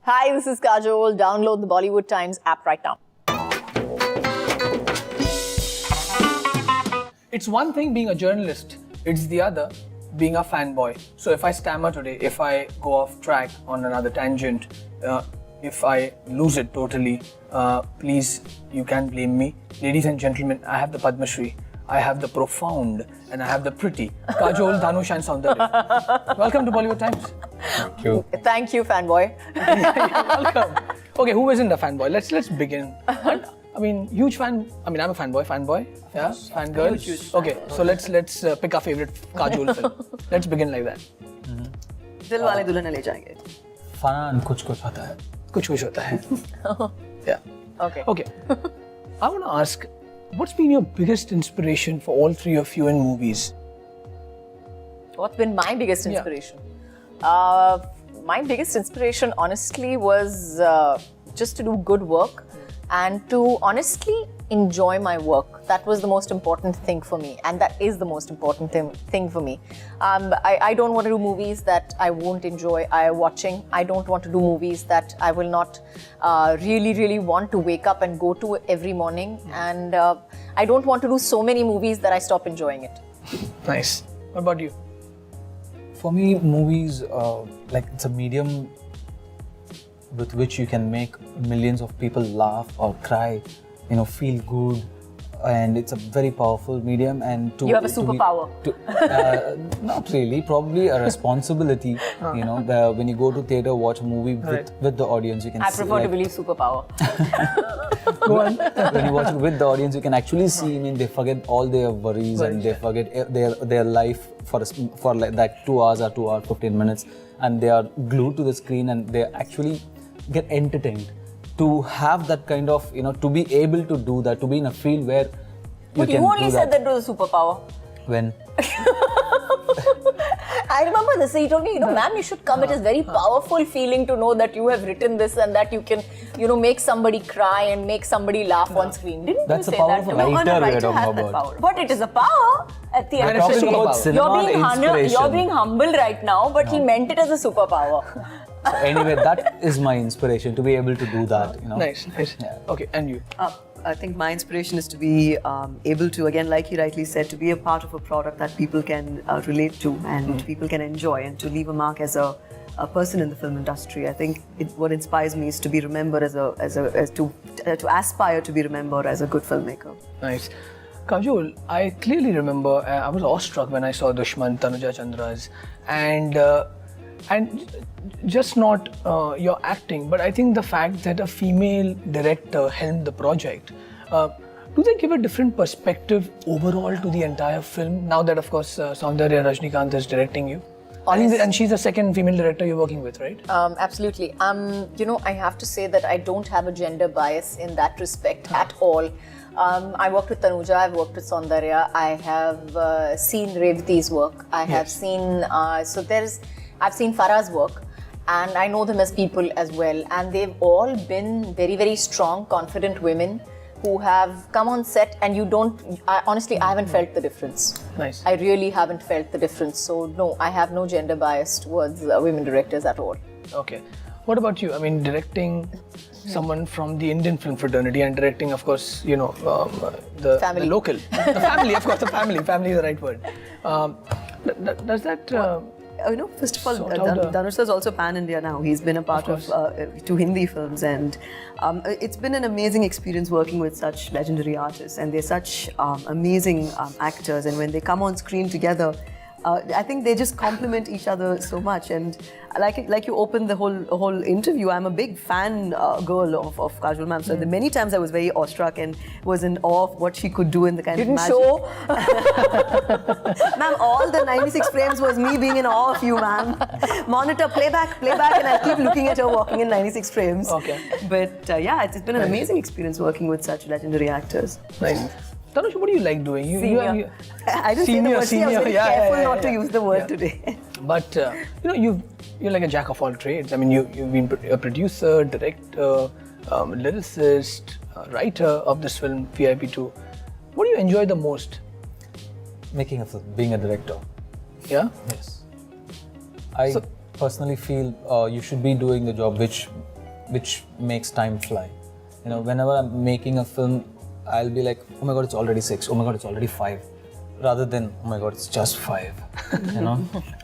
Hi, this is Kajol. Download the Bollywood Times app right now. It's one thing being a journalist, it's the other being a fanboy. So if I stammer today, if I go off track on another tangent, if I lose it totally, please, you can't blame me. Ladies and gentlemen, I have the Padma Shri, I have the profound, and I have the pretty Kajol, Dhanush and Soundarya. Welcome to Bollywood Times. Thank you. Thank you, fanboy. Welcome. Okay, who isn't a fanboy? Let's begin. I mean, huge fan. I mean, I'm a fanboy. Yeah, fangirl. Huge Okay, so let's pick our favorite Kajol film. Let's begin like that. Dil wale dulhania le jayenge. Fun कुछ होता है. कुछ होता है. Yeah. Okay. I want to ask, what's been your biggest inspiration for all three of you in movies? What's been my biggest inspiration? My biggest inspiration, honestly, was just to do good work and to honestly enjoy my work. That was the most important thing for me, and that is the most important thing for me. I don't want to do movies that I won't enjoy watching. I don't want to do movies that I will not really want to wake up and go to every morning. And I don't want to do so many movies that I stop enjoying it. Nice. What about you? For me, movies, like it's a medium with which you can make millions of people laugh or cry, feel good, and it's a very powerful medium. And You have a superpower. Not really, probably a responsibility. When you go to theatre, watch a movie with the audience, you can. I prefer to believe superpower. Go on. When you watch it with the audience, you can actually see. They forget all their worries and they forget their life for like that 2 hours or 2 hours 15 minutes, and they are glued to the screen and they actually get entertained. To have that kind of, to be able to do that, to be in a field where But you only said that was a superpower. When? I remember this. He told me, ma'am, you should come. It is very powerful feeling to know that you have written this and that you can, make somebody cry and make somebody laugh on screen. Didn't That's you the say power that? of a No, writer a we are writer talking has that about. power. But it is a power at the end. We're talking about cinema inspiration. You're being humble right now, but he meant it as a superpower. So anyway, that is my inspiration, to be able to do that. Nice. Yeah. Okay, and you? I think my inspiration is to be able to, again, like he rightly said, to be a part of a product that people can relate to and people can enjoy, and to leave a mark as a person in the film industry. I think what inspires me is to be remembered to aspire to be remembered as a good filmmaker. Nice. Kajol, I clearly remember I was awestruck when I saw Dushman, Tanuja Chandra's, and just not your acting, but I think the fact that a female director helmed the project, do they give a different perspective overall to the entire film? Now that, of course, Soundarya Rajnikanth is directing you. I think and she's the second female director you're working with, right? Absolutely. I have to say that I don't have a gender bias in that respect at all. I worked with Tanuja, I've worked with Soundarya, I have seen Revati's work, I have seen, I've seen Farah's work, and I know them as people as well, and they've all been very, very strong, confident women who have come on set, and honestly, I haven't felt the difference. Nice. I really haven't felt the difference. So no, I have no gender bias towards women directors at all. Okay. What about you? I mean, directing someone from the Indian film fraternity and directing, of course, the Family. the local. The family, of course, the family. Family is the right word. Does that... First of all, sort out Dhanush is also pan-India now. He's been a part of 2 Hindi films, and it's been an amazing experience working with such legendary artists, and they're such amazing actors, and when they come on screen together, I think they just complement each other so much. And like you opened the whole interview, I'm a big fan girl of Kajol ma'am. So many times I was very awestruck and was in awe of what she could do in the kind of magic. Show. Ma'am, all the 96 frames was me being in awe of you, ma'am. Monitor, playback, and I keep looking at her walking in 96 frames. Okay. But it's been an amazing experience working with such legendary actors. Nice. Dhanush, what do you like doing? Senior. I didn't say the word. See, I was very careful not to use the word today. But you're like a jack of all trades. I mean, you've been a producer, director, lyricist, writer of this film VIP2. What do you enjoy the most? Making a film, being a director. Yeah? Yes. I personally feel you should be doing the job which which makes time fly. You know, whenever I'm making a film, I'll be like, oh my god, it's already 6. Oh my god, it's already 5. Rather than, oh my god, it's just 5. You know,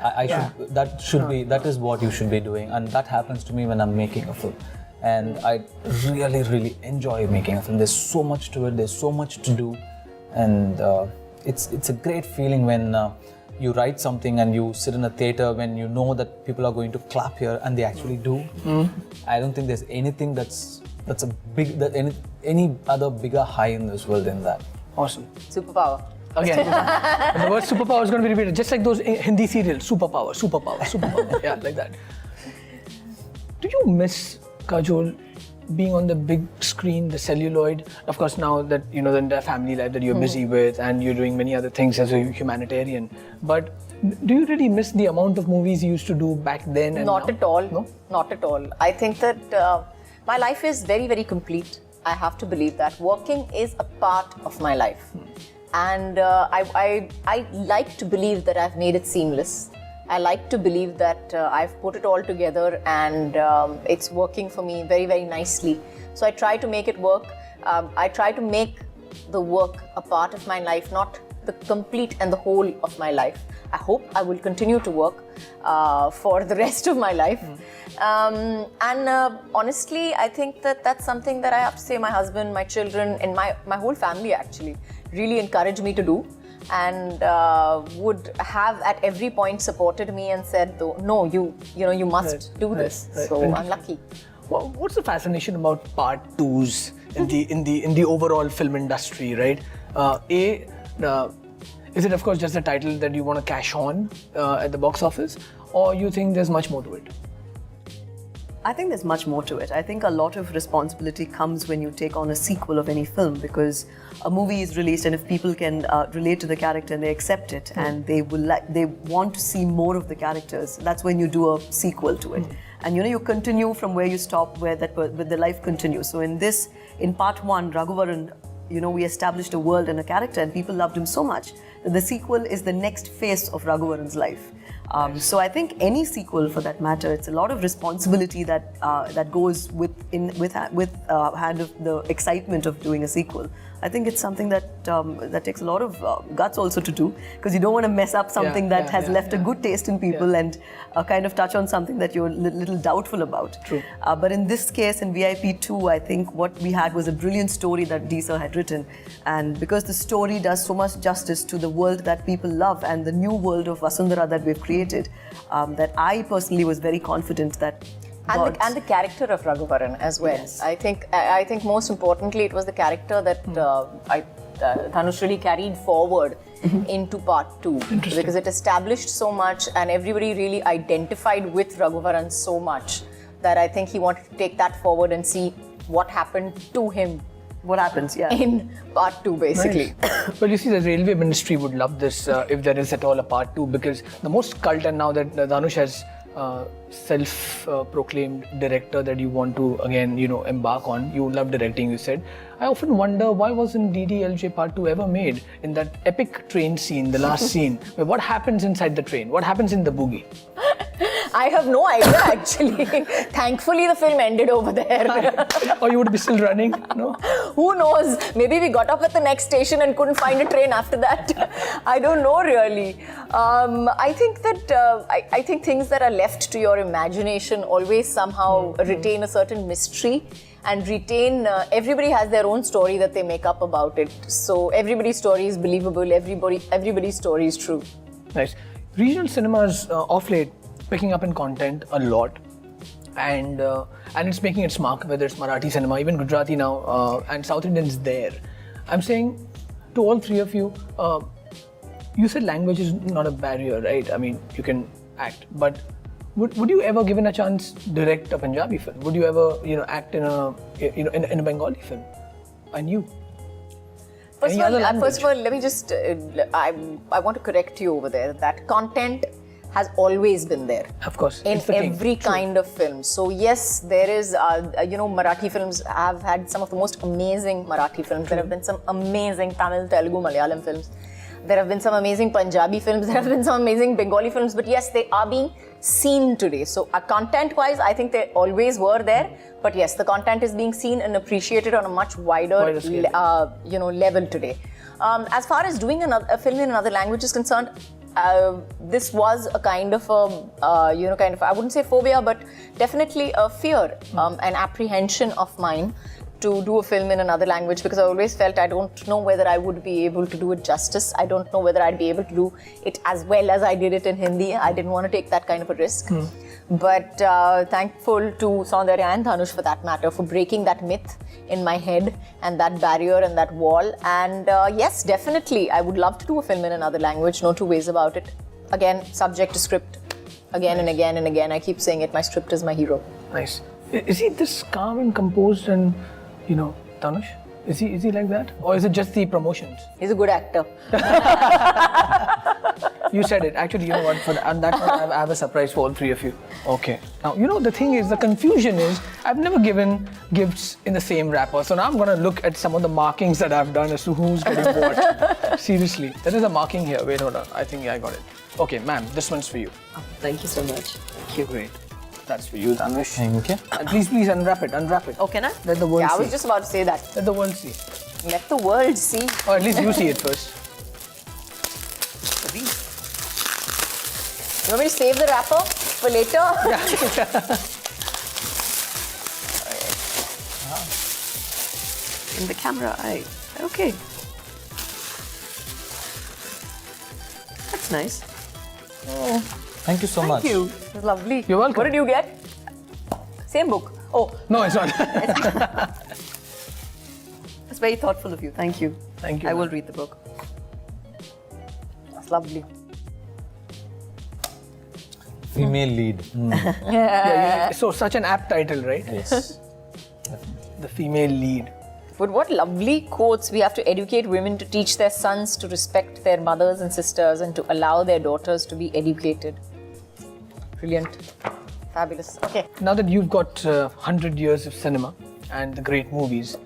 that is what you should be doing, and that happens to me when I'm making a film. And I really, really enjoy making a film. There's so much to it. There's so much to do, and it's a great feeling when you write something and you sit in a theater when you know that people are going to clap here, and they actually do. I don't think there's anything any other bigger high in this world than that. Awesome. Superpower. Again, the word superpower is going to be repeated, just like those Hindi serials. Superpower, superpower, superpower. Yeah, like that. Do you miss, Kajol, being on the big screen, the celluloid? Of course, now that you know the entire family life that you're busy with, and you're doing many other things as a humanitarian. But do you really miss the amount of movies you used to do back then? And Not now? at all. No? Not at all. I think that my life is very, very complete. I have to believe that. Working is a part of my life. And I like to believe that I've made it seamless. I like to believe that I've put it all together, and it's working for me very, very nicely. So I try to make it work. I try to make the work a part of my life, not the complete and the whole of my life. I hope I will continue to work for the rest of my life. Honestly, I think that that's something that I have to say my husband, my children, and my whole family actually really encourage me to do, and would have at every point supported me and said, no, you must do this. So I'm lucky. Well, what's the fascination about part 2s in the overall film industry, right? Is it of course just a title that you want to cash on at the box office, or you think there's much more to it? I think there's much more to it. I think a lot of responsibility comes when you take on a sequel of any film, because a movie is released, and if people can relate to the character and they accept it, and they want to see more of the characters, that's when you do a sequel to it. And you continue from where you stop, where the life continues. So in part 1, Raghuvaran, we established a world and a character, and people loved him so much that the sequel is the next phase of Raghuvaran's life. So I think any sequel, for that matter, it's a lot of responsibility that goes with hand of the excitement of doing a sequel. I think it's something that takes a lot of guts also to do, because you don't want to mess up something that has left a good taste in people and kind of touch on something that you're a little doubtful about. True. But in this case, in VIP2, I think what we had was a brilliant story that Deesa had written, and because the story does so much justice to the world that people love and the new world of Vasundhara that we've created, that I personally was very confident that. And the character of Raghuvaran as well. Yes. I think most importantly, it was the character that Dhanush really carried forward into part 2, because it established so much, and everybody really identified with Raghuvaran so much that I think he wanted to take that forward and see what happened to him. What happens, in part 2, basically. Nice. Well, you see, the railway ministry would love this if there is at all a part 2, because the most cult, and now that Dhanush has self-proclaimed director that you want to again embark on. You love directing, you said. I often wonder, why wasn't DDLJ Part 2 ever made? In that epic train scene, the last scene, where what happens inside the train? What happens in the bogie? I have no idea actually. Thankfully the film ended over there. Or you would be still running? No? Who knows? Maybe we got up at the next station and couldn't find a train after that. I don't know really. I think that I think things that are left to your imagination always somehow retain a certain mystery and retain. Everybody has their own story that they make up about it. So everybody's story is believable. Everybody's story is true. Nice. Regional cinemas off late picking up in content a lot, and it's making its mark, whether it's Marathi cinema, even Gujarati now, and South Indians there. I'm saying to all three of you, you said language is not a barrier, right? I mean, you can act, but would you ever, given a chance, direct a Punjabi film? Would you ever, act in a Bengali film? And you? First of all, let me just. I want to correct you over there. That content has always been there. Of course. In every kind of film. So yes, there is, Marathi films have had some of the most amazing Marathi films. There have been some amazing Tamil, Telugu, Malayalam films. There have been some amazing Punjabi films. There have been some amazing Bengali films. But yes, they are being seen today. So content-wise, I think they always were there. But yes, the content is being seen and appreciated on a much wider level today. As far as doing a film in another language is concerned, this was a kind of I wouldn't say phobia, but definitely a fear, an apprehension of mine to do a film in another language, because I always felt I don't know whether I would be able to do it justice. I don't know whether I'd be able to do it as well as I did it in Hindi. I didn't want to take that kind of a risk. But thankful to Soundarya and Dhanush, for that matter, for breaking that myth in my head and that barrier and that wall. And yes, definitely, I would love to do a film in another language, no two ways about it. Again, subject to script, again and again and again. I keep saying it, my script is my hero. Nice. Is he this calm and composed and, Dhanush? Is he like that? Or is it just the promotions? He's a good actor. You said it. Actually, you know what? On that one, I have a surprise for all three of you. Okay. Now, the thing is, the confusion is, I've never given gifts in the same wrapper. So now I'm going to look at some of the markings that I've done as to who's getting what. Seriously. There is a marking here. Wait, hold on. I think I got it. Okay, ma'am, this one's for you. Oh, thank you so much. Thank you. Great. That's for you, Dhanush. Thank you. And please unwrap it. Oh, can I? Let the world see. I was just about to say that. Let the world see. Let the world see. Or at least you see it first. You want me to save the wrapper for later? In the camera eye. Okay. That's nice. Oh, Thank you so much. thank you. It was lovely. You're welcome. What did you get? Same book. Oh, No, it's not. That's very thoughtful of you. Thank you. Thank you. I will read the book. that's lovely. Female lead. So such an apt title, right? Yes. The female lead. But what lovely quotes. We have to educate women to teach their sons to respect their mothers and sisters and to allow their daughters to be educated. Brilliant. Fabulous. Okay. Now that you've got 100 years of cinema and the great movies,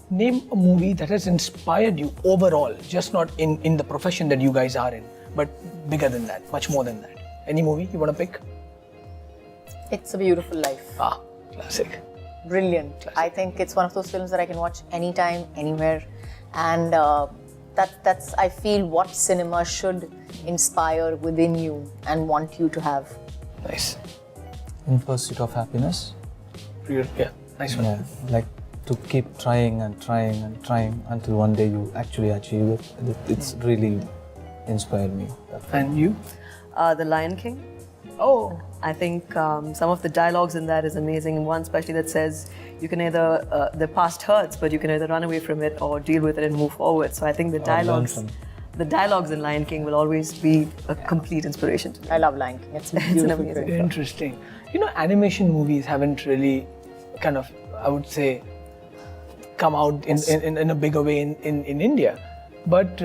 name a movie that has inspired you overall, just not in the profession that you guys are in, but bigger than that, much more than that. Any movie you want to pick? It's a Beautiful Life. Ah, classic. Brilliant. Classic. I think it's one of those films that I can watch anytime, anywhere. And that's, I feel, what cinema should inspire within you and want you to have. Nice. In Pursuit of Happiness. Yeah, nice one. Yeah, like to keep trying and trying and trying until one day you actually achieve it. It's really inspired me. And you? The Lion King. Oh, I think some of the dialogues in that is amazing. One especially that says you can either, the past hurts, but you can either run away from it or deal with it and move forward. So I think the dialogues in Lion King will always be a complete inspiration to me. I love Lion King. It's It's an beautiful. amazing film. interesting. Animation movies haven't really kind of, I would say, come out in a bigger way in India. But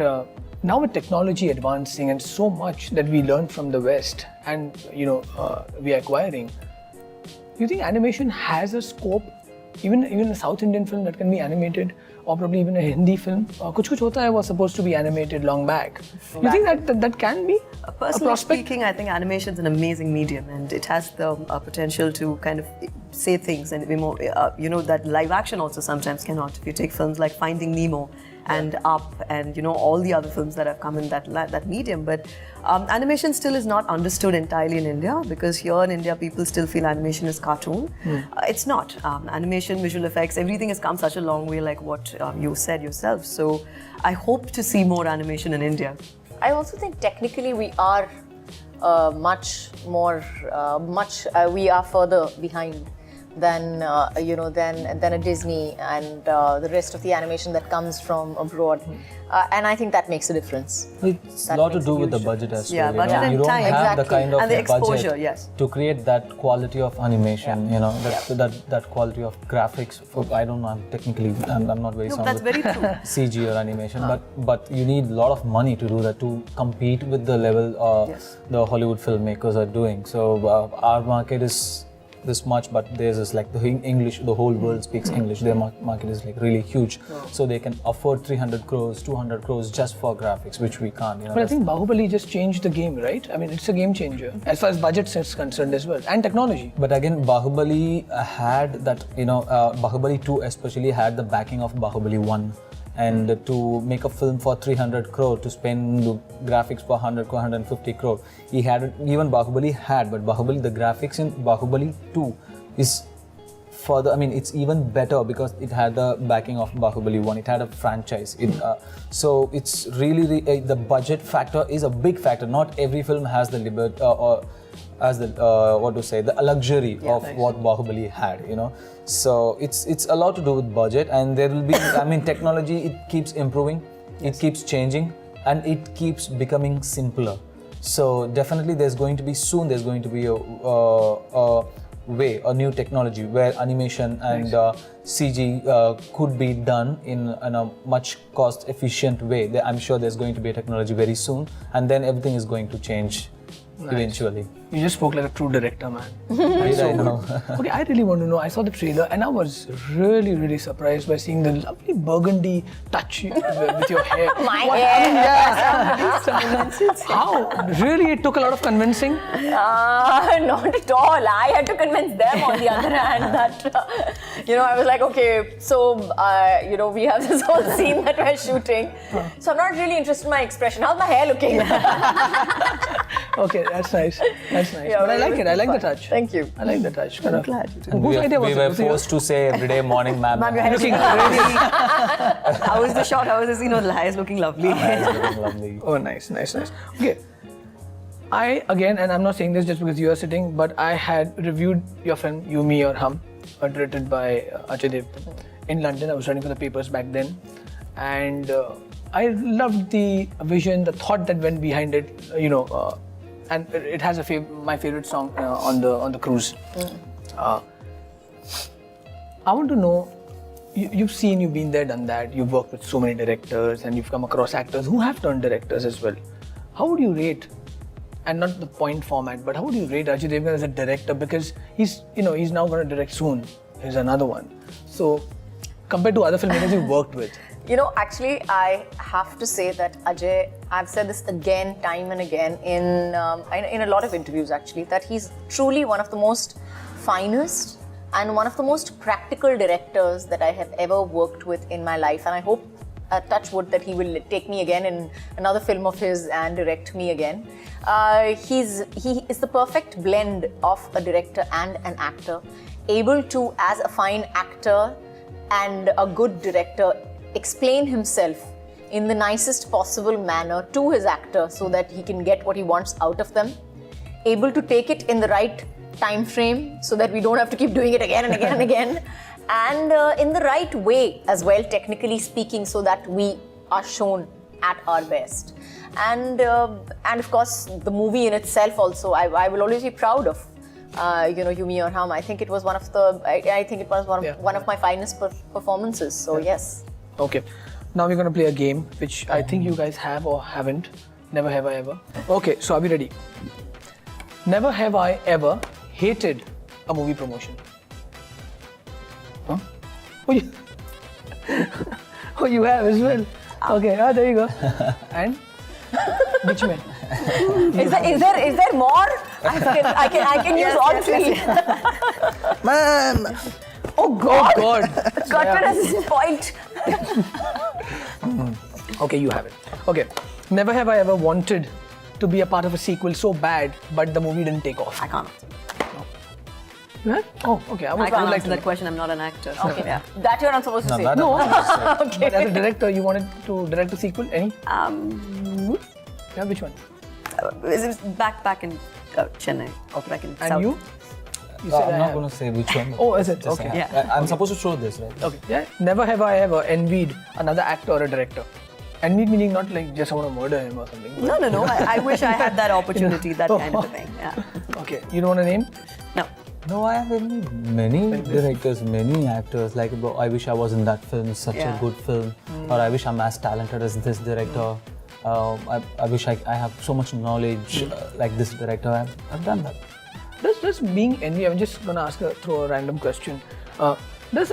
now with technology advancing and so much that we learn from the West and, we are acquiring, do you think animation has a scope, even a South Indian film that can be animated, or probably even a Hindi film? Kuch Kuch Hota Hai was supposed to be animated long back. You think that can be a Personally prospect? speaking, I think animation is an amazing medium and it has the potential to kind of say things and be more, that live action also sometimes cannot. If you take films like Finding Nemo and Up and, all the other films that have come in that medium. But animation still is not understood entirely in India because here in India, people still feel animation is cartoon. It's not. Animation, visual effects, everything has come such a long way like what you said yourself. So I hope to see more animation in India. I also think technically we are we are further behind than a Disney and the rest of the animation that comes from abroad. And I think that makes a difference. It's a That lot to makes do a with the huge budget as Yeah, well. budget and you don't time. have the Exactly. kind of And the exposure, budget yes. to create that quality of animation. That quality of graphics. I don't know. I'm not very No, sound that's with very true. CG or animation, but you need a lot of money to do that to compete with the level Yes. the Hollywood filmmakers are doing. So our market is this much, but theirs is like the English, the whole world speaks English. Their market is like really huge. So they can afford 300 crores, 200 crores just for graphics, which we can't. You know, But I think Bahubali just changed the game, right? I mean, it's a game changer as far as budget is concerned as well, and technology. But again, Bahubali had that, Bahubali 2 especially had the backing of Bahubali 1. And to make a film for 300 crore, to spend the graphics for 100 crore, 150 crore, he had it, even Bahubali had, but the graphics in Bahubali 2 is further, it's even better because it had the backing of Bahubali 1, it had a franchise. So it's really, the budget factor is a big factor. Not every film has the liberty or as the the luxury of what Bahubali had, So it's a lot to do with budget, and there will be, technology, it keeps improving, it keeps changing, and it keeps becoming simpler. So definitely there's going to be a new technology where animation and CG could be done in a much cost efficient way. I'm sure there's going to be a technology very soon, and then everything is going to change eventually. You just spoke like a true director, man. I know. Okay, I really want to know. I saw the trailer and I was really, really surprised by seeing the lovely burgundy touch with your hair. My hair. How? Really, it took a lot of convincing? Not at all. I had to convince them on the other hand that, I was like, okay, so, we have this whole scene that we're shooting. So I'm not really interested in my expression. How's my hair looking? Okay, that's nice. That's nice. Yeah, but I like it. I like the touch. Thank you. I like the touch. I'm glad you did. Whose idea was We it? were Was it yours? forced to say every day morning, ma'am. Ma'am, your hair is Looking looking really- How was the shot? How was the scene? The hair is looking lovely. Lovely. Oh, nice. Okay. And I'm not saying this just because you are sitting, but I had reviewed your film, You, Me or Hum, directed by Ajay Devgan in London. I was writing for the papers back then. And I loved the vision, the thought that went behind it, and it has my favorite song on the cruise. I want to know, you've been there, done that, you've worked with so many directors and you've come across actors who have turned directors as well. How would you rate, and not the point format, but how would you rate Ajay Devgan as a director? Because he's now going to direct soon. Here's another one. So compared to other filmmakers you've worked with. Actually, I have to say that Ajay, I've said this again, time and again, in a lot of interviews actually, that he's truly one of the most finest and one of the most practical directors that I have ever worked with in my life. And I hope, touch wood, that he will take me again in another film of his and direct me again. He is the perfect blend of a director and an actor, able to, as a fine actor and a good director, explain himself in the nicest possible manner to his actor so that he can get what he wants out of them, able to take it in the right time frame so that we don't have to keep doing it again and again and again, and in the right way as well, technically speaking, so that we are shown at our best. And of course the movie in itself also, I will always be proud of. You, Me or Hum. I think it was one of my finest performances. So yes. Okay, now we're going to play a game which I think you guys have or haven't. Never have I ever. Okay, so are we ready? Never have I ever hated a movie promotion. Huh? Oh, you have as well. Okay, there you go. And which one? Is there more? I can use all three. Ma'am. Oh God. Got to this point. Okay, you have it. Okay, never have I ever wanted to be a part of a sequel so bad, but the movie didn't take off. I can't. You have? Oh, okay. I would can't like answer to that question. I'm not an actor. So, Okay. yeah. That you're not supposed to say. No. But as a director, you wanted to direct a sequel? Any? Yeah, which one? It was back in Chennai. Okay. Back in And South. you? You said I'm I not have. going to say which one. Oh, is it? Just Okay. Yeah. I'm supposed to show this, right? Okay. Yeah. Never have I ever envied another actor or a director. Envied meaning not like just I want to murder him or something. No. I wish I had that opportunity, that Oh. kind of a thing. Yeah. Okay. You don't want a name? No. No, I have many directors, many actors. Like, bro, I wish I was in that film, such a good film. Or I wish I'm as talented as this director. I wish I have so much knowledge like this director. I've done that. Does being envious, I'm just going to throw a random question. Does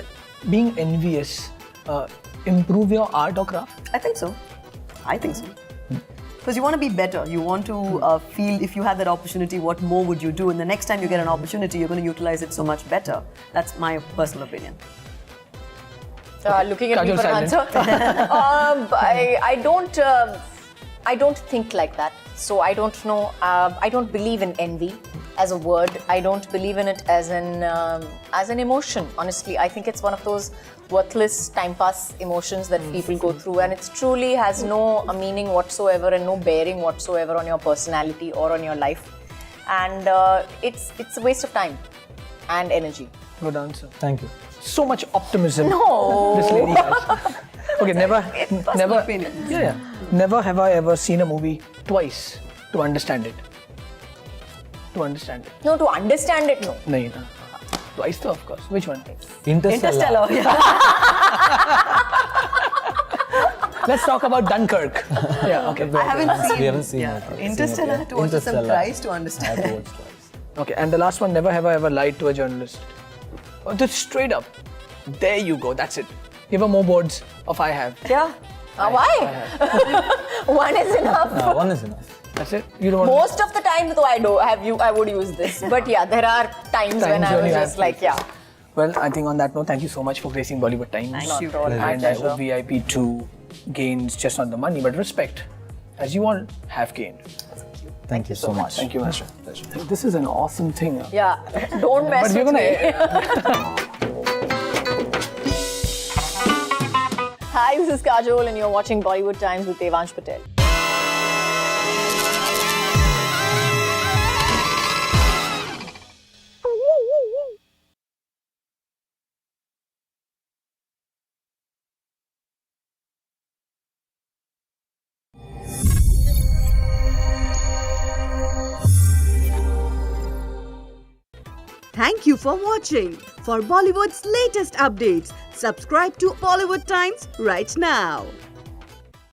being envious improve your art or craft? I think so. Because you want to be better. You want to feel if you had that opportunity, what more would you do? And the next time you get an opportunity, you're going to utilize it so much better. That's my personal opinion. Looking at me for an answer. I don't think like that. So I don't know. I don't believe in envy as a word. I don't believe in it as an emotion. Honestly, I think it's one of those worthless time pass emotions that people go through, and it truly has no meaning whatsoever and no bearing whatsoever on your personality or on your life. And it's a waste of time and energy. Good answer. Thank you. So much optimism. No. This lady has. Okay, never. opinion. Yeah. Never have I ever seen a movie twice to understand it. No, to understand it, no. No. Twice, though, of course. Which one? Interstellar. Yeah. Let's talk about Dunkirk. Yeah. Okay. I haven't seen. We haven't seen it. Interstellar. I had to watch it some twice to understand. I had to watch twice. Okay, and the last one, never have I ever lied to a journalist. Oh, just straight up. There you go, that's it. Give her more boards of I have. Yeah. Why? One is enough. One is enough. That's it? You don't want Most of the time, though, I would use this. But yeah, there are times when I was just like, yeah. Well, I think on that note, thank you so much for gracing Bollywood Times. Thank you. And I hope VIP2 gains just not the money, but respect, as you all have gained. Thank you so much. Thank you, Master. This is an awesome thing. Yeah, don't mess with me. Hi, this is Kajol and you're watching Bollywood Times with Devansh Patel. Thank you for watching. For Bollywood's latest updates, subscribe to Bollywood Times right now.